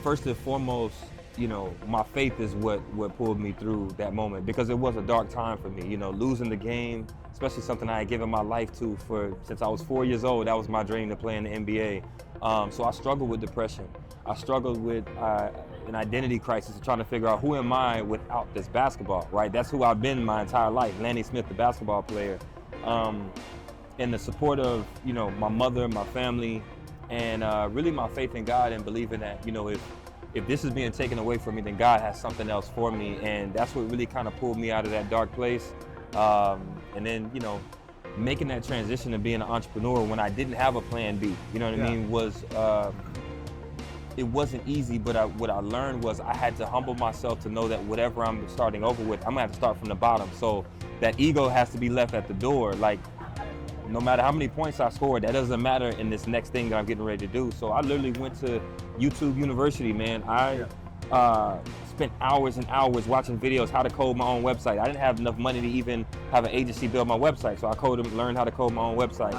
first and foremost, my faith is what pulled me through that moment, because it was a dark time for me. Losing the game, especially something I had given my life to since I was 4 years old. That was my dream, to play in the NBA. So I struggled with depression. I struggled with an identity crisis of trying to figure out, who am I without this basketball, right? That's who I've been my entire life, Lanny Smith, the basketball player. And the support of, my mother, my family, and really my faith in God, and believing that, if this is being taken away from me, then God has something else for me. And that's what really kind of pulled me out of that dark place. And then, making that transition to being an entrepreneur when I didn't have a plan B, you know what I mean, was, it wasn't easy, but what I learned was I had to humble myself to know that whatever I'm starting over with, I'm gonna have to start from the bottom. So that ego has to be left at the door. Like, no matter how many points I scored, that doesn't matter in this next thing that I'm getting ready to do. So I literally went to YouTube University, man. I spent hours and hours watching videos how to code my own website. I didn't have enough money to even have an agency build my website, so I learned how to code my own website.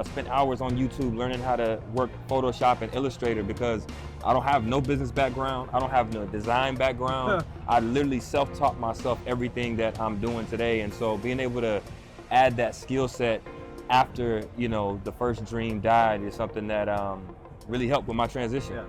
Spent hours on YouTube learning how to work Photoshop and Illustrator, because I don't have no business background. I don't have no design background. I literally self-taught myself everything that I'm doing today. And so being able to add that skill set after, the first dream died is something that really helped with my transition.